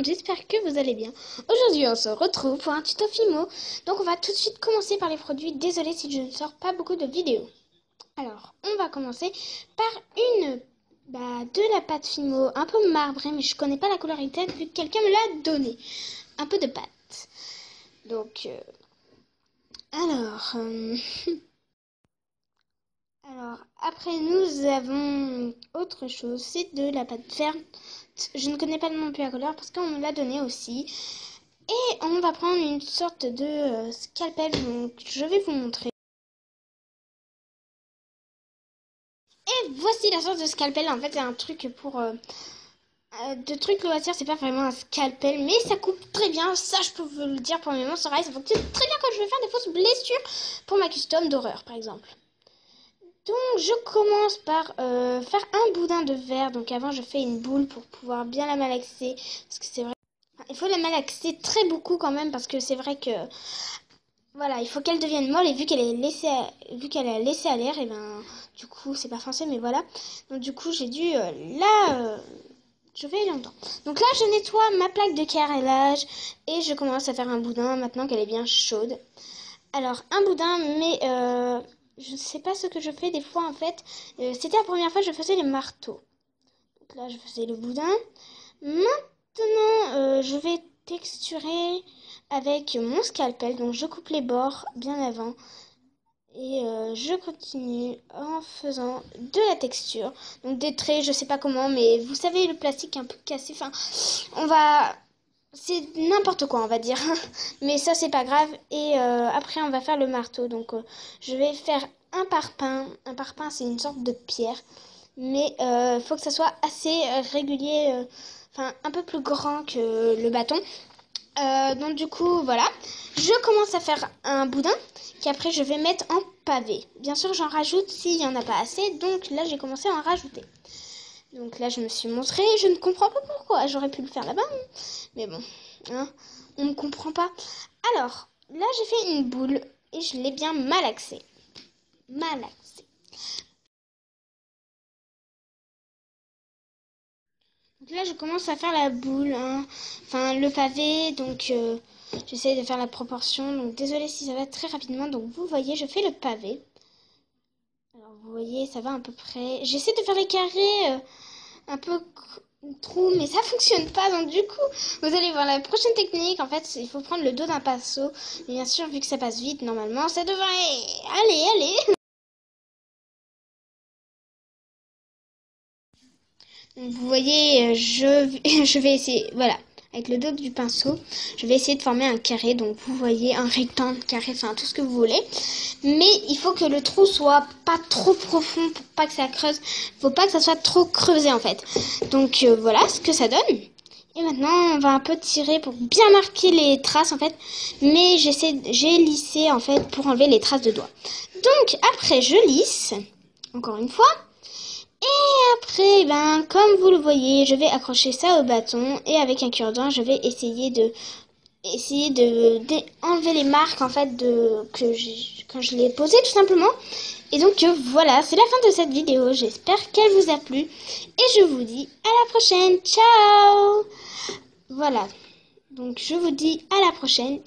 monde, j'espère que vous allez bien. Aujourd'hui on se retrouve pour un tuto Fimo. Donc on va tout de suite commencer par les produits. Désolée si je ne sors pas beaucoup de vidéos. Alors on va commencer par de la pâte Fimo un peu marbrée, mais je connais pas la couleur exacte vu que quelqu'un me l'a donné. Un peu de pâte. Donc alors alors après nous avons autre chose, c'est de la pâte verte. Je ne connais pas non plus la couleur parce qu'on me l'a donné aussi. Et on va prendre une sorte de scalpel, donc je vais vous montrer. Et voici la sorte de scalpel. En fait, c'est un truc pour de trucs loisirs. C'est pas vraiment un scalpel, mais ça coupe très bien. Ça, je peux vous le dire pour mes monstres oreilles. Ça fonctionne très bien quand je veux faire des fausses blessures pour ma custom d'horreur, par exemple. Donc, je commence par faire un boudin de verre. Donc, avant, je fais une boule pour pouvoir bien la malaxer, parce que c'est vrai. Il faut la malaxer très beaucoup quand même, parce que c'est vrai que voilà, il faut qu'elle devienne molle, et vu qu'elle a laissé à l'air, et ben du coup c'est pas français mais voilà. Donc du coup j'ai dû je vais longtemps. Donc là je nettoie ma plaque de carrelage et je commence à faire un boudin maintenant qu'elle est bien chaude. Alors un boudin, mais je ne sais pas ce que je fais des fois en fait. C'était la première fois que je faisais les marteaux. Donc là je faisais le boudin. Maintenant je vais texturer avec mon scalpel, donc je coupe les bords bien avant et je continue en faisant de la texture, donc des traits, je sais pas comment, mais vous savez le plastique un peu cassé, enfin c'est n'importe quoi on va dire, mais ça c'est pas grave. Et après on va faire le marteau, donc je vais faire un parpaing. Un parpaing c'est une sorte de pierre, mais faut que ça soit assez régulier, enfin un peu plus grand que le bâton. Donc du coup voilà, je commence à faire un boudin qu'après je vais mettre en pavé. Bien sûr j'en rajoute s'il n'y en a pas assez, donc là j'ai commencé à en rajouter. Donc là je me suis montrée, je ne comprends pas pourquoi, j'aurais pu le faire là-bas, mais bon, hein, on ne comprend pas. Alors là j'ai fait une boule et je l'ai bien malaxée. Donc là je commence à faire la boule, hein. Enfin le pavé, donc j'essaie de faire la proportion, donc désolée si ça va très rapidement. Donc vous voyez je fais le pavé. Alors vous voyez ça va à peu près. J'essaie de faire les carrés un peu trous, mais ça fonctionne pas. Donc du coup vous allez voir la prochaine technique. En fait il faut prendre le dos d'un pinceau. Et bien sûr vu que ça passe vite normalement ça devrait aller. Donc, vous voyez, je vais essayer, voilà, avec le dos du pinceau, je vais essayer de former un carré. Donc vous voyez un rectangle, carré, enfin tout ce que vous voulez. Mais il faut que le trou soit pas trop profond pour pas que ça creuse. Faut pas que ça soit trop creusé en fait. Donc voilà ce que ça donne. Et maintenant on va un peu tirer pour bien marquer les traces en fait. Mais j'ai lissé en fait pour enlever les traces de doigts. Donc après je lisse, encore une fois. Et après, comme vous le voyez, je vais accrocher ça au bâton et avec un cure-dent, je vais essayer de enlever les marques en fait quand je l'ai posé tout simplement. Et donc voilà, c'est la fin de cette vidéo. J'espère qu'elle vous a plu et je vous dis à la prochaine. Ciao. Voilà. Donc je vous dis à la prochaine.